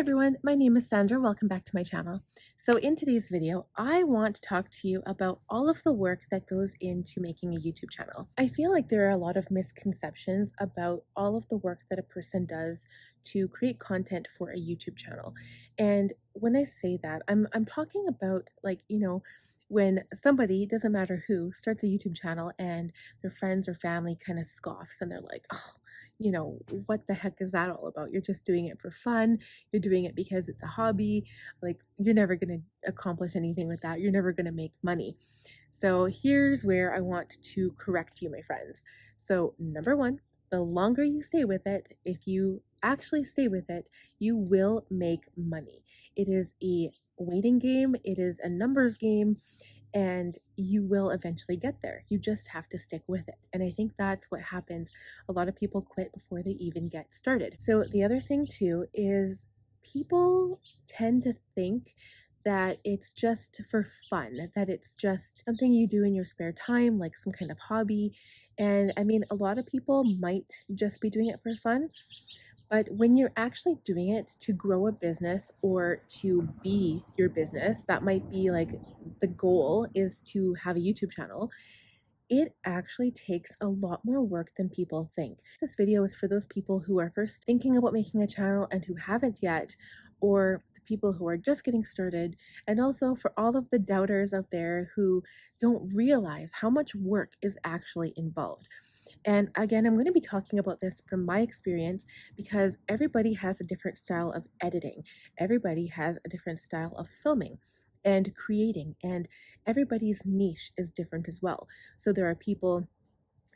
everyone, my name is Sandra. Welcome back to my channel. So in today's video, I want to talk to you about all of the work that goes into making a YouTube channel. I feel like there are a lot of misconceptions about all of the work that a person does to create content for a YouTube channel. And when I say that, I'm talking about when somebody, doesn't matter who, starts a YouTube channel and their friends or family kind of scoffs and they're like, oh, what the heck is that all about? You're just doing it for fun. You're doing it because it's a hobby. Like, you're never going to accomplish anything with that. You're never going to make money. So here's where I want to correct you, my friends. So number one, the longer you stay with it, if you actually stay with it, you will make money. It is a waiting game. It is a numbers game. And you will eventually get there. You just have to stick with it. And I think that's what happens. A lot of people quit before they even get started. So the other thing too is people tend to think that it's just for fun, that it's just something you do in your spare time, like some kind of hobby. And I mean, a lot of people might just be doing it for fun, but when you're actually doing it to grow a business or to be your business, that might be like the goal is to have a YouTube channel. It actually takes a lot more work than people think. This video is for those people who are first thinking about making a channel and who haven't yet, or the people who are just getting started, and also for all of the doubters out there who don't realize how much work is actually involved. And again, I'm going to be talking about this from my experience because everybody has a different style of editing. Everybody has a different style of filming and creating, and everybody's niche is different as well. So there are people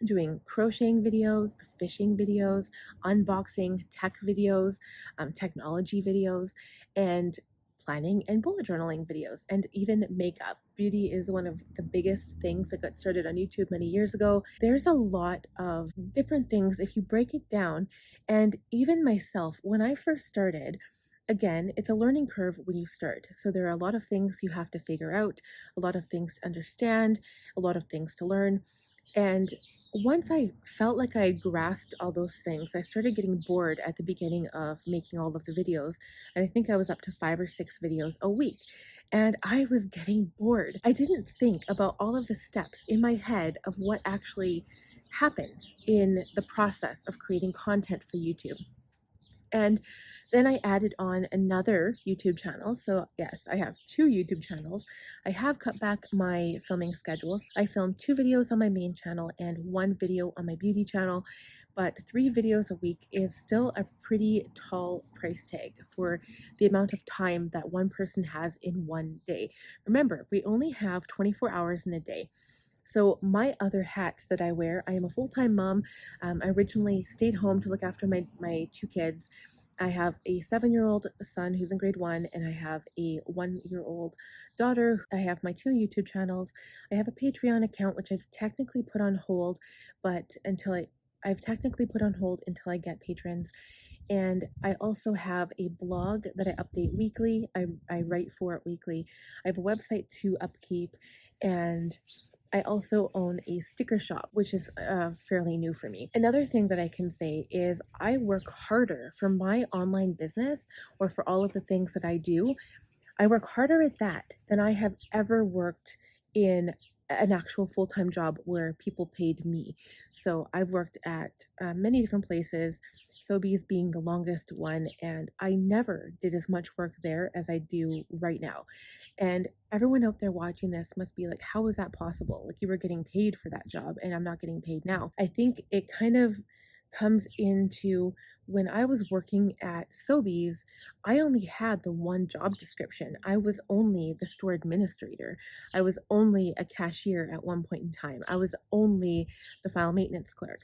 doing crocheting videos, fishing videos, unboxing, tech videos, technology videos, and planning and bullet journaling videos, and even makeup. Beauty is one of the biggest things that got started on YouTube many years ago. There's a lot of different things if you break it down. And even myself, when I first started, again, it's a learning curve when you start. So there are a lot of things you have to figure out, a lot of things to understand, a lot of things to learn. And once I felt like I grasped all those things, I started getting bored at the beginning of making all of the videos. And I think I was up to 5 or 6 videos a week. And I was getting bored. I didn't think about all of the steps in my head of what actually happens in the process of creating content for YouTube. And then I added on another YouTube channel. So yes, I have 2 YouTube channels. I have cut back my filming schedules. I film 2 videos on my main channel and 1 video on my beauty channel, but 3 videos a week is still a pretty tall price tag for the amount of time that one person has in one day. Remember, we only have 24 hours in a day. So my other hats that I wear, I am a full-time mom. I originally stayed home to look after my 2 kids. I have a 7-year-old son who's in grade 1, and I have a 1-year-old daughter. I have my 2 YouTube channels. I have a Patreon account, which I've technically put on hold, but I've technically put on hold until I get patrons. And I also have a blog that I update weekly. I write for it weekly. I have a website to upkeep, and I also own a sticker shop, which is fairly new for me. Another thing that I can say is I work harder for my online business, or for all of the things that I do. I work harder at that than I have ever worked in an actual full-time job where people paid me. So I've worked at many different places, Sobeys being the longest one, and I never did as much work there as I do right now. And everyone out there watching this must be like, how is that possible? Like, you were getting paid for that job and I'm not getting paid now. I think it kind of comes into when I was working at Sobeys, I only had the one job description. I was only the store administrator. I was only a cashier at one point in time. I was only the file maintenance clerk.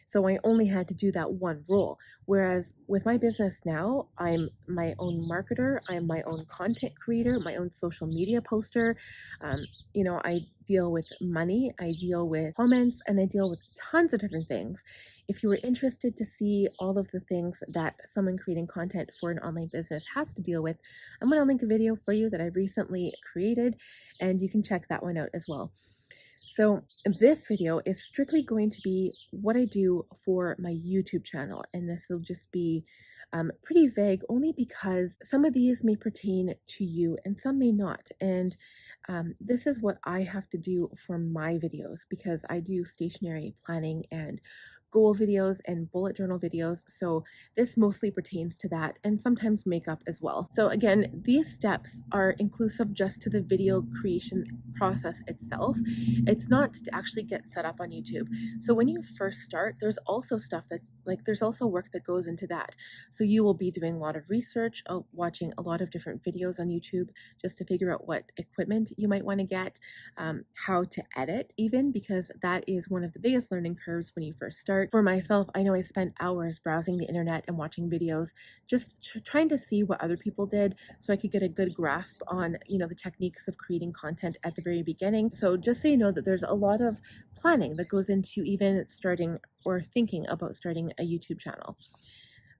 So I only had to do that one role. Whereas with my business now, I'm my own marketer, I'm my own content creator, my own social media poster. I deal with money, I deal with comments, and I deal with tons of different things. If you were interested to see all of the things that someone creating content for an online business has to deal with, I'm going to link a video for you that I recently created, and you can check that one out as well. So this video is strictly going to be what I do for my YouTube channel, and this will just be pretty vague only because some of these may pertain to you and some may not. And this is what I have to do for my videos because I do stationery planning and goal videos and bullet journal videos. So this mostly pertains to that and sometimes makeup as well. So again, these steps are inclusive just to the video creation process itself. It's not to actually get set up on YouTube. So when you first start, there's also stuff that there's also work that goes into that. So you will be doing a lot of research, watching a lot of different videos on YouTube just to figure out what equipment you might want to get, how to edit even, because that is one of the biggest learning curves when you first start. For myself, I know I spent hours browsing the internet and watching videos, just trying to see what other people did so I could get a good grasp on, the techniques of creating content at the very beginning. So just so you know that there's a lot of planning that goes into even starting or thinking about starting a YouTube channel.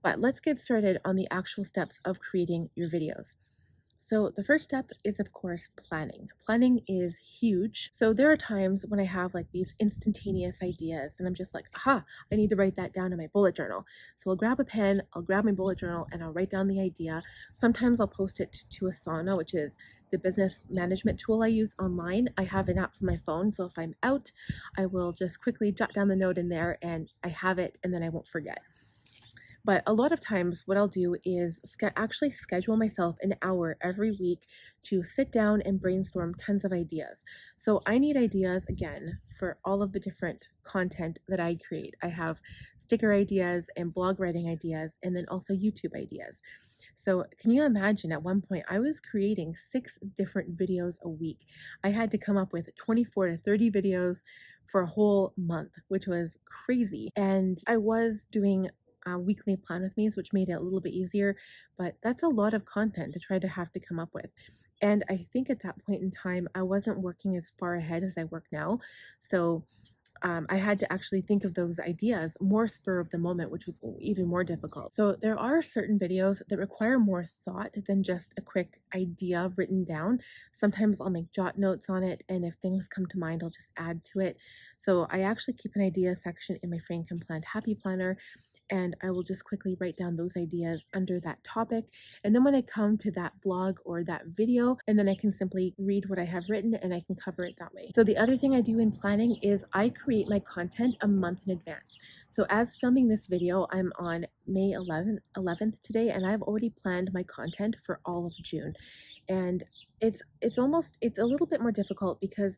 But let's get started on the actual steps of creating your videos. So the first step is, of course, planning. Planning is huge. So there are times when I have these instantaneous ideas and I'm just like, aha, I need to write that down in my bullet journal. So I'll grab a pen, I'll grab my bullet journal and I'll write down the idea. Sometimes I'll post it to Asana, which is the business management tool I use online. I have an app for my phone. So if I'm out, I will just quickly jot down the note in there and I have it and then I won't forget. But a lot of times what I'll do is actually schedule myself an hour every week to sit down and brainstorm tons of ideas. So I need ideas again for all of the different content that I create. I have sticker ideas and blog writing ideas and then also YouTube ideas. So can you imagine at one point I was creating 6 different videos a week. I had to come up with 24 to 30 videos for a whole month, which was crazy. And I was doing weekly plan with me's, which made it a little bit easier, but that's a lot of content to try to have to come up with. And I think at that point in time, I wasn't working as far ahead as I work now. So I had to actually think of those ideas more spur of the moment, which was even more difficult. So there are certain videos that require more thought than just a quick idea written down. Sometimes I'll make jot notes on it, and if things come to mind, I'll just add to it. So I actually keep an idea section in my Frank and Planned Happy Planner, and I will just quickly write down those ideas under that topic. And then when I come to that blog or that video, and then I can simply read what I have written and I can cover it that way. So the other thing I do in planning is I create my content a month in advance. So as filming this video, I'm on May 11th today, and I've already planned my content for all of June. And it's a little bit more difficult because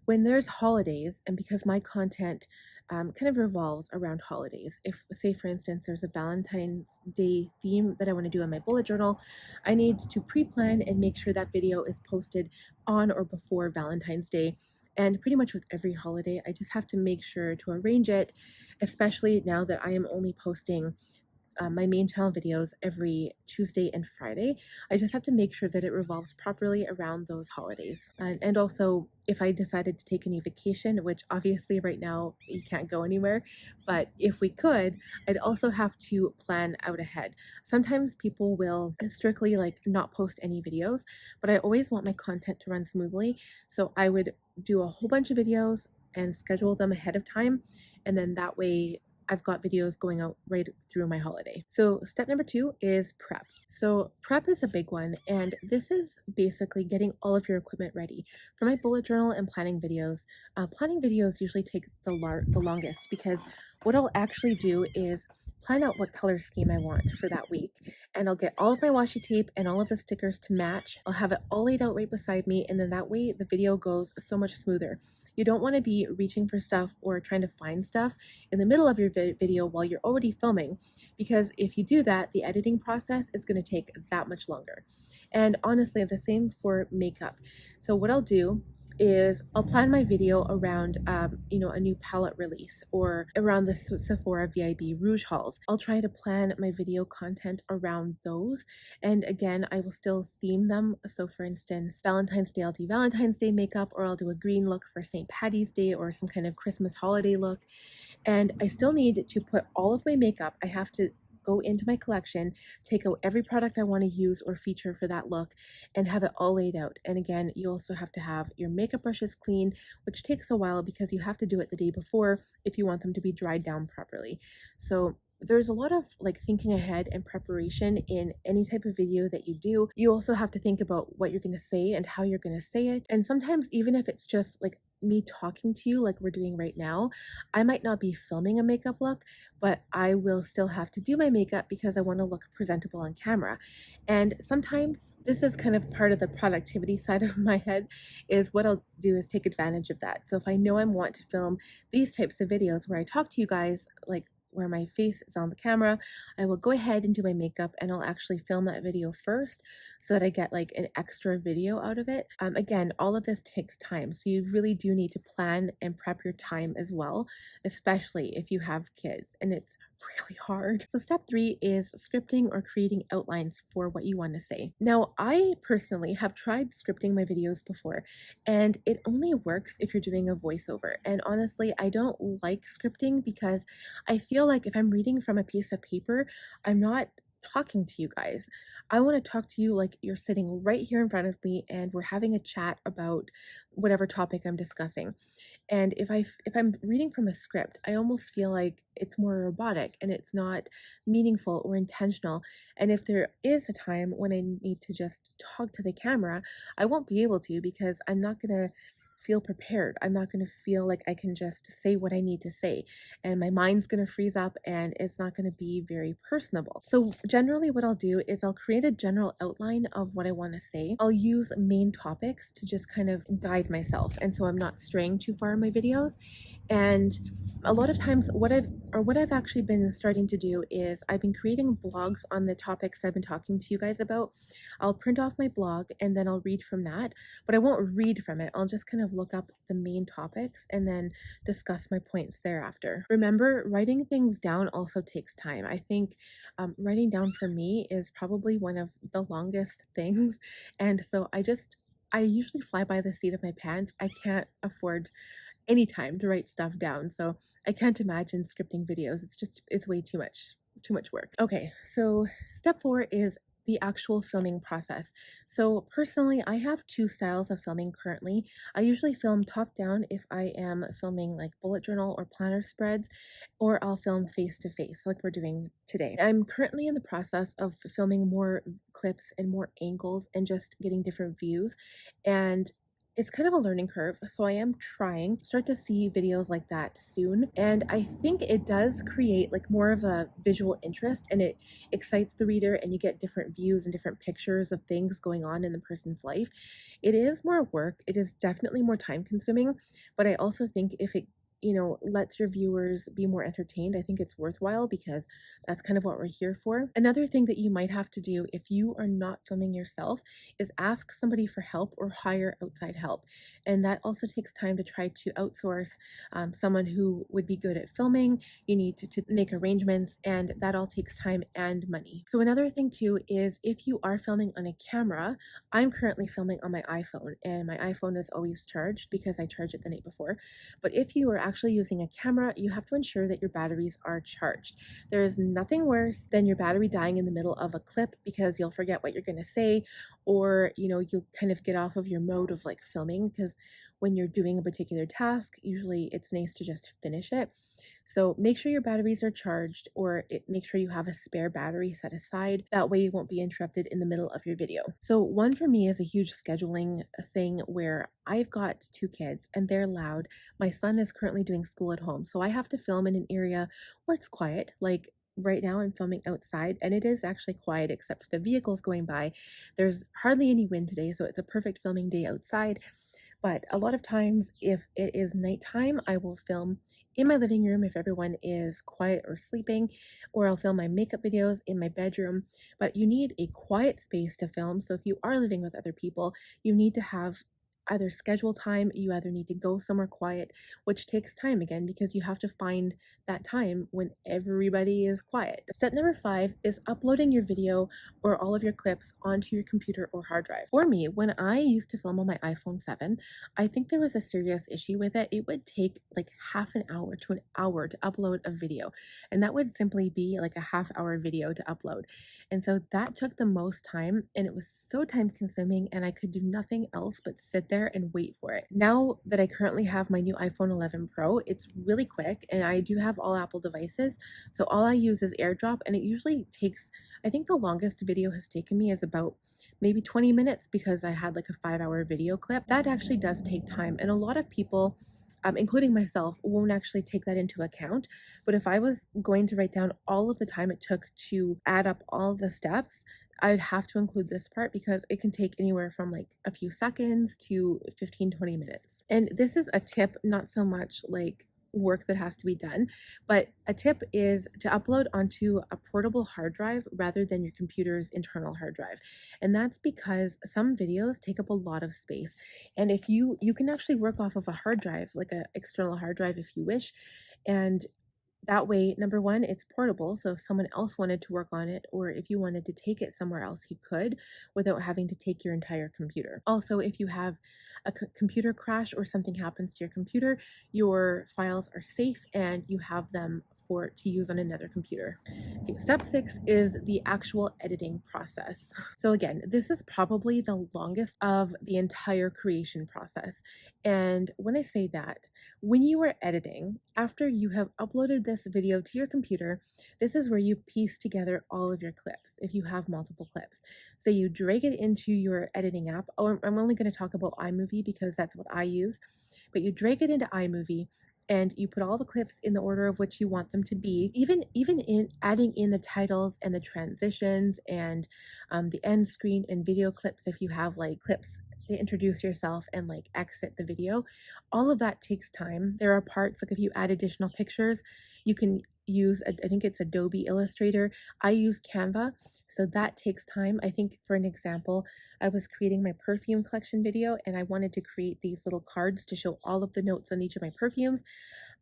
when there's holidays, and because my content kind of revolves around holidays. If, say, for instance, there's a Valentine's Day theme that I want to do in my bullet journal, I need to pre-plan and make sure that video is posted on or before Valentine's Day. And pretty much with every holiday, I just have to make sure to arrange it, especially now that I am only posting my main channel videos every Tuesday and Friday. I just have to make sure that it revolves properly around those holidays. And also, if I decided to take any vacation, which obviously right now you can't go anywhere, but if we could, I'd also have to plan out ahead. Sometimes people will strictly not post any videos, but I always want my content to run smoothly. So I would do a whole bunch of videos and schedule them ahead of time. And then that way I've got videos going out right through my holiday. So step number 2 is prep. So prep is a big one, and this is basically getting all of your equipment ready. For my bullet journal and planning videos usually take the longest, because what I'll actually do is plan out what color scheme I want for that week, and I'll get all of my washi tape and all of the stickers to match. I'll have it all laid out right beside me, and then that way the video goes so much smoother. You don't want to be reaching for stuff or trying to find stuff in the middle of your video while you're already filming, because if you do that, the editing process is going to take that much longer. And honestly, the same for makeup. So what I'll do is I'll plan my video around, a new palette release, or around the Sephora VIB Rouge hauls. I'll try to plan my video content around those. And again, I will still theme them. So for instance, Valentine's Day, I'll do Valentine's Day makeup, or I'll do a green look for St. Patty's Day, or some kind of Christmas holiday look. And I still need to put all of my makeup, I have to go into my collection, take out every product I want to use or feature for that look, and have it all laid out. And again, you also have to have your makeup brushes clean, which takes a while because you have to do it the day before if you want them to be dried down properly. So there's a lot of like thinking ahead and preparation in any type of video that you do. You also have to think about what you're going to say and how you're going to say it. And sometimes, even if it's just like me talking to you like we're doing right now, I might not be filming a makeup look, but I will still have to do my makeup because I want to look presentable on camera. And sometimes this is kind of part of the productivity side of my head, is what I'll do is take advantage of that. So if I know I want to film these types of videos where I talk to you guys, like where my face is on the camera, I will go ahead and do my makeup, and I'll actually film that video first so that I get like an extra video out of it. Again, all of this takes time, so you really do need to plan and prep your time as well, especially if you have kids, and it's really hard. So step 3 is scripting or creating outlines for what you want to say. Now, I personally have tried scripting my videos before, and it only works if you're doing a voiceover. And honestly, I don't like scripting because I feel like if I'm reading from a piece of paper, I'm not talking to you guys. I want to talk to you like you're sitting right here in front of me and we're having a chat about whatever topic I'm discussing. And if I'm reading from a script, I almost feel like it's more robotic and it's not meaningful or intentional. And if there is a time when I need to just talk to the camera, I won't be able to because I'm not going to feel prepared. I'm not going to feel like I can just say what I need to say, and my mind's going to freeze up and it's not going to be very personable. So generally what I'll do is I'll create a general outline of what I want to say. I'll use main topics to just kind of guide myself, and so I'm not straying too far in my videos. And a lot of times what I've actually been starting to do is I've been creating blogs on the topics I've been talking to you guys about. I'll print off my blog and then I'll read from that, but I won't read from it. I'll just kind of look up the main topics and then discuss my points thereafter. Remember, writing things down also takes time. I think writing down for me is probably one of the longest things. And so I usually fly by the seat of my pants. I can't afford any time to write stuff down. So I can't imagine scripting videos. It's way too much work. Okay, so step 4 is the actual filming process. So personally, I have 2 styles of filming currently. I usually film top down if I am filming like bullet journal or planner spreads, or I'll film face to face like we're doing today. I'm currently in the process of filming more clips and more angles and just getting different views. And it's kind of a learning curve, so I am trying to start to see videos like that soon. And I think it does create like more of a visual interest, and it excites the reader, and you get different views and different pictures of things going on in the person's life. It is more work, it is definitely more time consuming, but I also think if it lets your viewers be more entertained, I think it's worthwhile because that's kind of what we're here for. Another thing that you might have to do if you are not filming yourself is ask somebody for help or hire outside help. And that also takes time to try to outsource someone who would be good at filming. You need to make arrangements, and that all takes time and money. So another thing too is if you are filming on a camera, I'm currently filming on my iPhone, and my iPhone is always charged because I charge it the night before. But if you are actually using a camera, you have to ensure that your batteries are charged. There is nothing worse than your battery dying in the middle of a clip because you'll forget what you're going to say, or you'll kind of get off of your mode of like filming, because when you're doing a particular task, usually it's nice to just finish it. So make sure your batteries are charged, or make sure you have a spare battery set aside. That way you won't be interrupted in the middle of your video. So one for me is a huge scheduling thing where I've got 2 kids and they're loud. My son is currently doing school at home, so I have to film in an area where it's quiet. Like right now I'm filming outside and it is actually quiet except for the vehicles going by. There's hardly any wind today, so it's a perfect filming day outside. But a lot of times, if it is nighttime, I will film in my living room if everyone is quiet or sleeping, or I'll film my makeup videos in my bedroom. But you need a quiet space to film. So if you are living with other people, you need to have either schedule time, you either need to go somewhere quiet, which takes time again because you have to find that time when everybody is quiet. Step number 5 is uploading your video or all of your clips onto your computer or hard drive. For me, when I used to film on my iPhone 7, I think there was a serious issue with it. It would take like half an hour to an hour to upload a video, and that would simply be like a half-hour video to upload. And so that took the most time, and it was so time consuming, and I could do nothing else but sit there and wait for it. Now that I currently have my new iPhone 11 Pro, it's really quick, and I do have all Apple devices. So all I use is AirDrop, and it usually takes, I think the longest video has taken me is about maybe 20 minutes because I had like a 5-hour video clip. That actually does take time, and a lot of people, including myself, won't actually take that into account. But if I was going to write down all of the time it took to add up all the steps, I'd have to include this part because it can take anywhere from like a few seconds to 15-20 minutes. And this is a tip, not so much like work that has to be done, but a tip is to upload onto a portable hard drive rather than your computer's internal hard drive. And that's because some videos take up a lot of space, and if you can actually work off of a hard drive, like an external hard drive if you wish. And that way, number one, it's portable. So if someone else wanted to work on it, or if you wanted to take it somewhere else, you could without having to take your entire computer. Also, if you have a computer crash or something happens to your computer, your files are safe and you have them to use on another computer. Okay, step 6 is the actual editing process. So again, this is probably the longest of the entire creation process. And when I say that, when you are editing, after you have uploaded this video to your computer, this is where you piece together all of your clips, if you have multiple clips. So you drag it into your editing app. Oh, I'm only going to talk about iMovie because that's what I use. But you drag it into iMovie, and you put all the clips in the order of which you want them to be, even in adding in the titles and the transitions and the end screen and video clips. If you have like clips to introduce yourself and like exit the video, all of that takes time. There are parts like if you add additional pictures, you can use, I think it's Adobe Illustrator. I use Canva. So that takes time. I think for an example, I was creating my perfume collection video and I wanted to create these little cards to show all of the notes on each of my perfumes.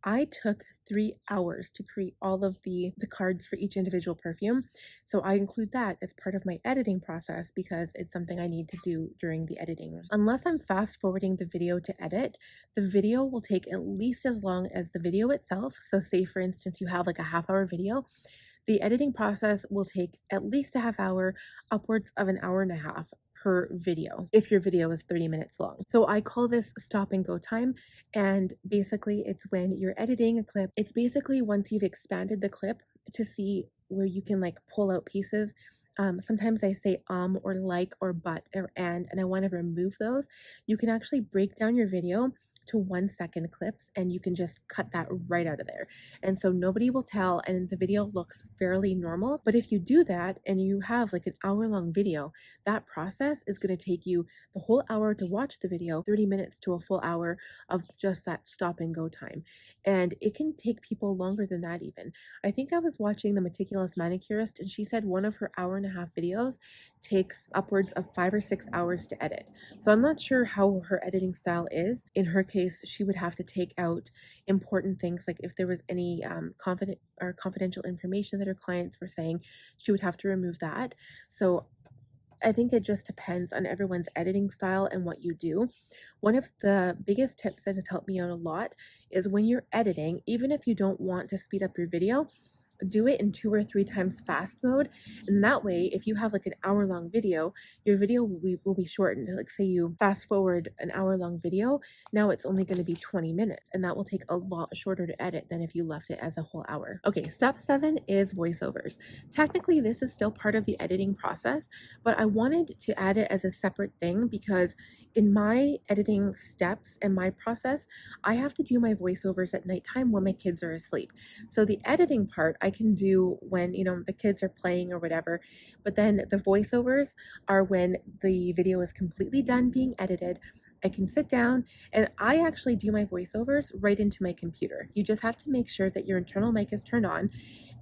I took 3 hours to create all of the cards for each individual perfume. So I include that as part of my editing process because it's something I need to do during the editing. Unless I'm fast forwarding the video to edit, the video will take at least as long as the video itself. So say for instance, you have like a half-hour video, the editing process will take at least a half hour, upwards of an hour and a half per video, if your video is 30 minutes long. So I call this stop and go time. And basically it's when you're editing a clip, it's basically once you've expanded the clip to see where you can like pull out pieces. Sometimes I say or like or but or and I want to remove those. You can actually break down your video to 1-second clips and you can just cut that right out of there. And so nobody will tell and the video looks fairly normal. But if you do that and you have like an hour-long video, that process is going to take you the whole hour to watch the video, 30 minutes to a full hour of just that stop and go time. And it can take people longer than that even. I think I was watching The Meticulous Manicurist and she said one of her hour-and-a-half videos takes upwards of 5 or 6 hours to edit. So I'm not sure how her editing style is. In her case, she would have to take out important things, like if there was any confidential information that her clients were saying, she would have to remove that. So I think it just depends on everyone's editing style and what you do. One of the biggest tips that has helped me out a lot is when you're editing, even if you don't want to speed up your video, do it in 2 or 3 times fast mode. And that way, if you have like an hour-long video, your video will be shortened. Like say you fast forward an hour-long video, now it's only going to be 20 minutes, and that will take a lot shorter to edit than if you left it as a whole hour. Okay, step 7 is voiceovers. Technically, this is still part of the editing process, but I wanted to add it as a separate thing because in my editing steps and my process, I have to do my voiceovers at nighttime when my kids are asleep. So the editing part I can do when, the kids are playing or whatever, but then the voiceovers are when the video is completely done being edited. I can sit down and I actually do my voiceovers right into my computer. You just have to make sure that your internal mic is turned on.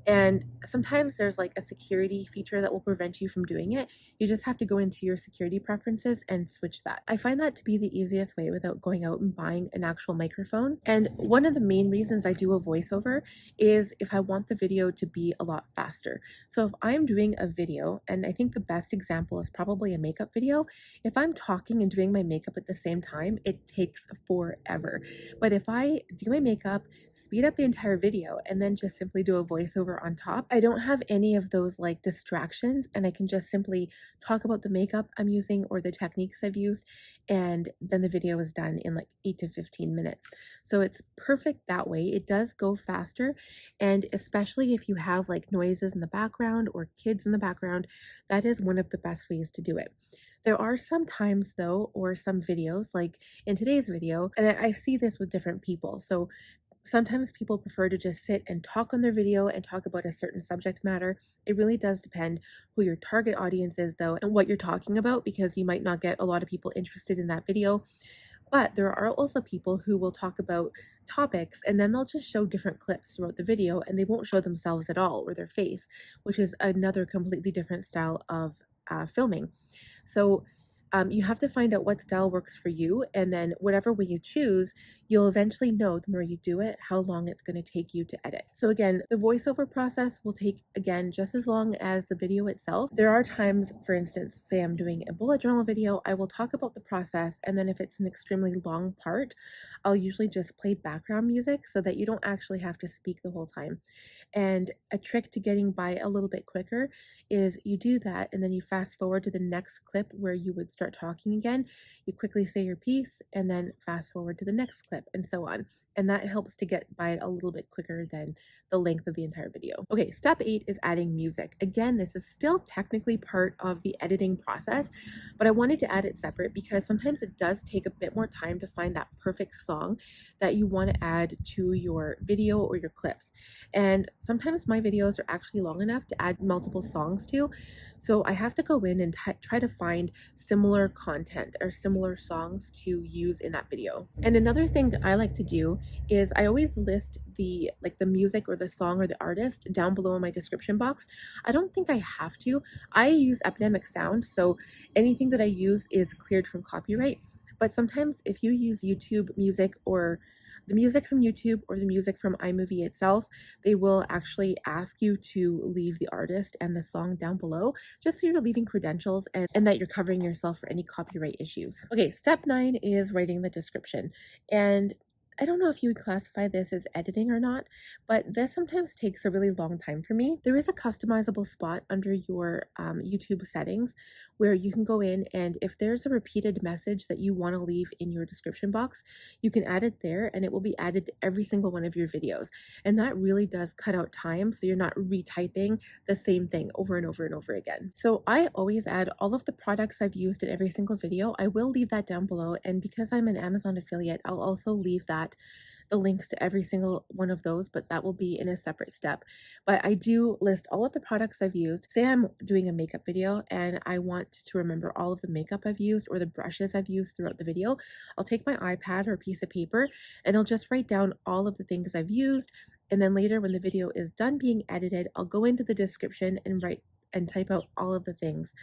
And sometimes there's like a security feature that will prevent you from doing it. You just have to go into your security preferences and switch that. I find that to be the easiest way without going out and buying an actual microphone. And one of the main reasons I do a voiceover is if I want the video to be a lot faster. So if I'm doing a video, and I think the best example is probably a makeup video, if I'm talking and doing my makeup at the same time, it takes forever. But if I do my makeup, speed up the entire video, and then just simply do a voiceover on top, I don't have any of those like distractions, and I can just simply talk about the makeup I'm using or the techniques I've used, and then the video is done in like 8 to 15 minutes. So it's perfect that way. It does go faster, and especially if you have like noises in the background or kids in the background, that is one of the best ways to do it. There are some times though, or some videos like in today's video, and I see this with different people. So sometimes people prefer to just sit and talk on their video and talk about a certain subject matter. It really does depend who your target audience is though, and what you're talking about, because you might not get a lot of people interested in that video. But there are also people who will talk about topics and then they'll just show different clips throughout the video, and they won't show themselves at all or their face, which is another completely different style of filming. So you have to find out what style works for you, and then whatever way you choose, you'll eventually know the more you do it how long it's going to take you to edit. So again, the voiceover process will take, again, just as long as the video itself. There are times, for instance, say I'm doing a bullet journal video, I will talk about the process, and then if it's an extremely long part, I'll usually just play background music so that you don't actually have to speak the whole time. And a trick to getting by a little bit quicker is you do that and then you fast forward to the next clip where you would start talking again. You quickly say your piece and then fast forward to the next clip, and so on. And that helps to get by it a little bit quicker than the length of the entire video. Okay, step 8 is adding music. Again, this is still technically part of the editing process, but I wanted to add it separate because sometimes it does take a bit more time to find that perfect song that you want to add to your video or your clips. And sometimes my videos are actually long enough to add multiple songs to, so I have to go in and try to find similar content or similar songs to use in that video. And another thing that I like to do is I always list the music or the song or the artist down below in my description box. I don't think I have to. I use Epidemic Sound, so anything that I use is cleared from copyright. But sometimes if you use YouTube music or the music from YouTube or the music from iMovie itself, they will actually ask you to leave the artist and the song down below, just so you're leaving credentials and that you're covering yourself for any copyright issues. Okay, step 9 is writing the description. And I don't know if you would classify this as editing or not, but this sometimes takes a really long time for me. There is a customizable spot under your YouTube settings where you can go in, and if there's a repeated message that you want to leave in your description box, you can add it there and it will be added to every single one of your videos. And that really does cut out time, so you're not retyping the same thing over and over and over again. So I always add all of the products I've used in every single video. I will leave that down below, and because I'm an Amazon affiliate, I'll also leave the links to every single one of those, but that will be in a separate step. But I do list all of the products I've used. Say I'm doing a makeup video and I want to remember all of the makeup I've used or the brushes I've used throughout the video. I'll take my iPad or a piece of paper and I'll just write down all of the things I've used. And then later when the video is done being edited, I'll go into the description and write and type out all of the things.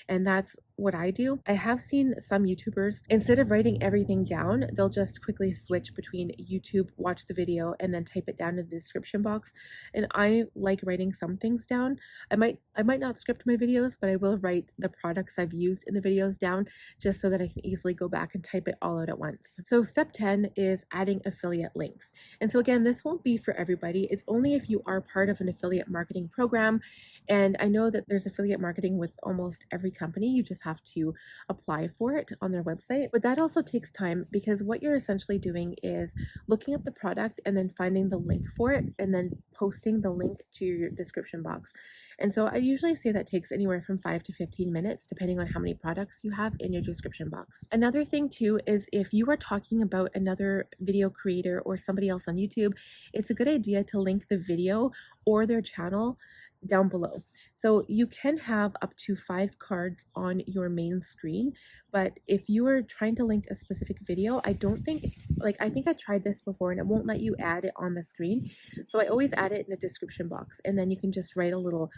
And that's what I do. I have seen some YouTubers, instead of writing everything down, they'll just quickly switch between YouTube, watch the video, and then type it down in the description box. And I like writing some things down. I might not script my videos, but I will write the products I've used in the videos down just so that I can easily go back and type it all out at once. So step 10 is adding affiliate links. And so again, this won't be for everybody. It's only if you are part of an affiliate marketing program. And I know that there's affiliate marketing with almost every company. You just have to apply for it on their website. But that also takes time, because what you're essentially doing is looking up the product and then finding the link for it and then posting the link to your description box. And so I usually say that takes anywhere from 5 to 15 minutes, depending on how many products you have in your description box. Another thing too is if you are talking about another video creator or somebody else on YouTube, it's a good idea to link the video or their channel down below. So you can have up to 5 cards on your main screen, but if you are trying to link a specific video, I don't think like, I think I tried this before and it won't let you add it on the screen. So I always add it in the description box, and then you can just write a little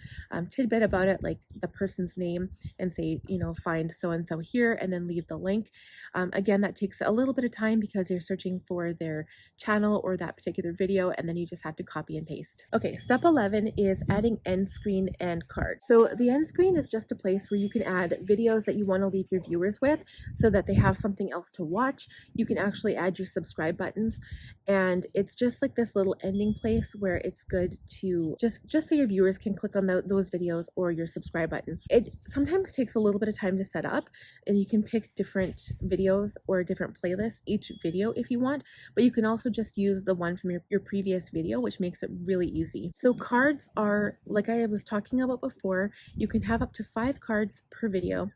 tidbit about it, like the person's name, and say, you know, find so-and-so here, and then leave the link. Again, that takes a little bit of time because you're searching for their channel or that particular video, and then you just have to copy and paste. Okay, step 11 is adding end screen and card. So the end screen is just a place where you can add videos that you want to leave your viewers with so that they have something else to watch. You can actually add your subscribe buttons, and it's just like this little ending place where it's good to just so your viewers can click on those videos or your subscribe button. It sometimes takes a little bit of time to set up, and you can pick different videos or different playlists each video if you want, but you can also just use the one from your previous video, which makes it really easy. So cards are, like I was talking about before, you can have up to 5 cards per video.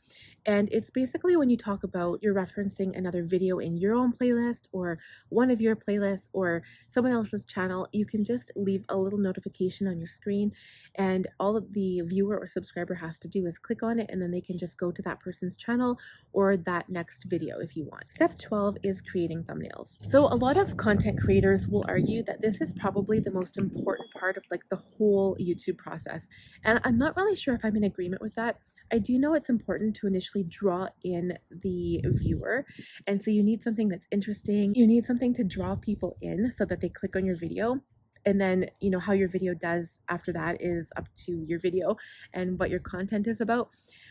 And it's basically when you talk about you're referencing another video in your own playlist or one of your playlists or someone else's channel, you can just leave a little notification on your screen, and all of the viewer or subscriber has to do is click on it, and then they can just go to that person's channel or that next video if you want. Step 12 is creating thumbnails. So a lot of content creators will argue that this is probably the most important part of like the whole YouTube process. And I'm not really sure if I'm in agreement with that. I do know it's important to initially draw in the viewer. And so you need something that's interesting. You need something to draw people in so that they click on your video. And then, you know, how your video does after that is up to your video and what your content is about.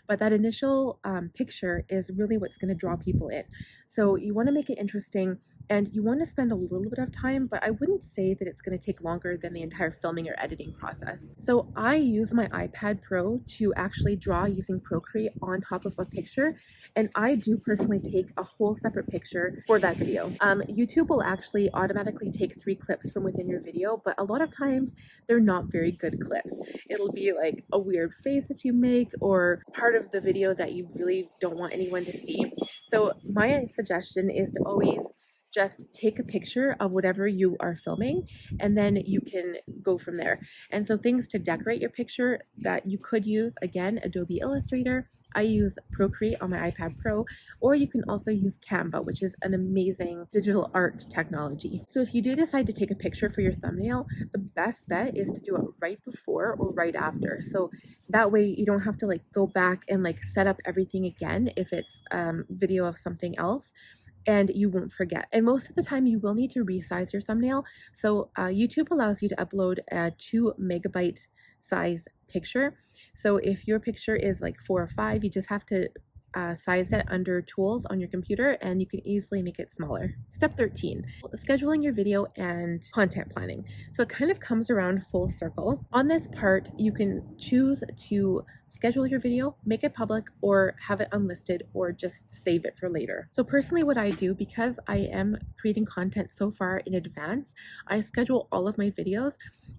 But that initial picture is really what's going to draw people in. So you want to make it interesting, and you want to spend a little bit of time, but I wouldn't say that it's going to take longer than the entire filming or editing process. So I use my iPad Pro to actually draw using Procreate on top of a picture, and I do personally take a whole separate picture for that video. YouTube will actually automatically take 3 clips from within your video, but a lot of times they're not very good clips. It'll be like a weird face that you make or part of the video that you really don't want anyone to see. So my suggestion is to always just take a picture of whatever you are filming, and then you can go from there. And so things to decorate your picture that you could use, again, Adobe Illustrator. I use Procreate on my iPad Pro, or you can also use Canva, which is an amazing digital art technology. So if you do decide to take a picture for your thumbnail, the best bet is to do it right before or right after. So that way you don't have to like go back and like set up everything again if it's video of something else, and you won't forget. And most of the time you will need to resize your thumbnail. So YouTube allows you to upload a 2 megabyte size picture. So if your picture is like 4 or 5, you just have to size it under tools on your computer, and you can easily make it smaller. Step 13, scheduling your video and content planning. So it kind of comes around full circle. On this part, you can choose to schedule your video, make it public, or have it unlisted, or just save it for later. So personally what I do, because I am creating content so far in advance, I schedule all of my videos.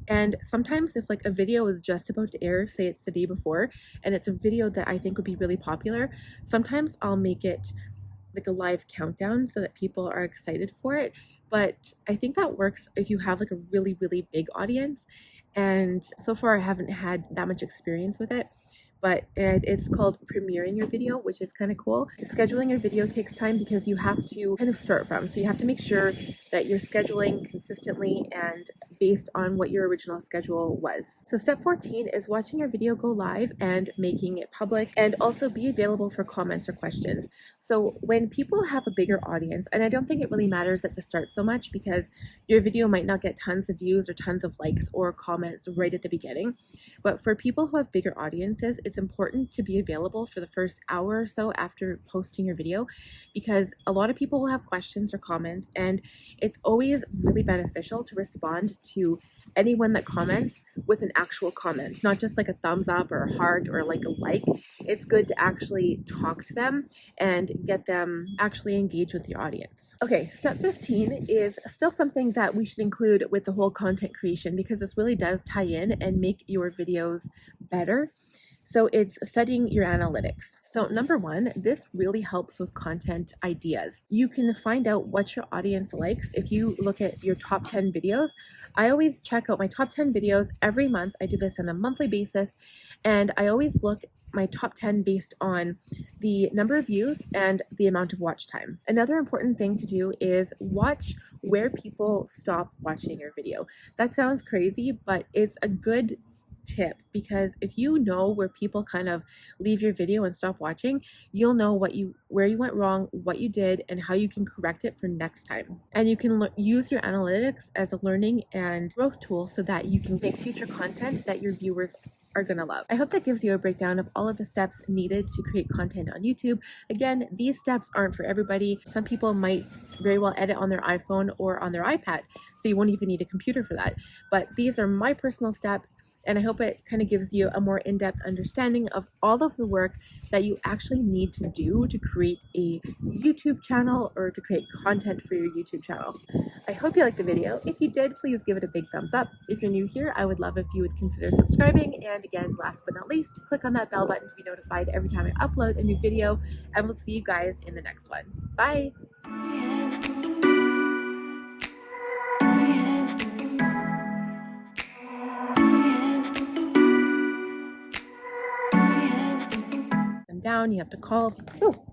And sometimes if like a video is just about to air, say it's the day before, and it's a video that I think would be really popular, sometimes I'll make it like a live countdown so that people are excited for it. But I think that works if you have like a really, really big audience. And so far I haven't had that much experience with it. But it's called premiering your video, which is kind of cool. Scheduling your video takes time because you have to kind of start from. So you have to make sure that you're scheduling consistently and based on what your original schedule was. So step 14 is watching your video go live and making it public, and also be available for comments or questions. So when people have a bigger audience, and I don't think it really matters at the start so much because your video might not get tons of views or tons of likes or comments right at the beginning. But for people who have bigger audiences, it's important to be available for the first hour or so after posting your video, because a lot of people will have questions or comments, and it's always really beneficial to respond to anyone that comments with an actual comment, not just like a thumbs up or a heart or like a like. It's good to actually talk to them and get them actually engage with your audience. Okay, step 15 is still something that we should include with the whole content creation, because this really does tie in and make your videos better. So it's studying your analytics. So number 1, this really helps with content ideas. You can find out what your audience likes if you look at your top 10 videos. I always check out my top 10 videos every month. I do this on a monthly basis, and I always look my top 10 based on the number of views and the amount of watch time. Another important thing to do is watch where people stop watching your video. That sounds crazy, but it's a good tip, because if you know where people kind of leave your video and stop watching, you'll know where you went wrong, what you did, and how you can correct it for next time. And you can use your analytics as a learning and growth tool so that you can make future content that your viewers are gonna love. I hope that gives you a breakdown of all of the steps needed to create content on YouTube. Again, these steps aren't for everybody. Some people might very well edit on their iPhone or on their iPad, so you won't even need a computer for that. But these are my personal steps, and I hope it kind of gives you a more in-depth understanding of all of the work that you actually need to do to create a YouTube channel or to create content for your YouTube channel. I hope you liked the video. If you did, please give it a big thumbs up. If you're new here, I would love if you would consider subscribing. And again, last but not least, click on that bell button to be notified every time I upload a new video, and we'll see you guys in the next one. Bye! Down, you have to call. Ooh.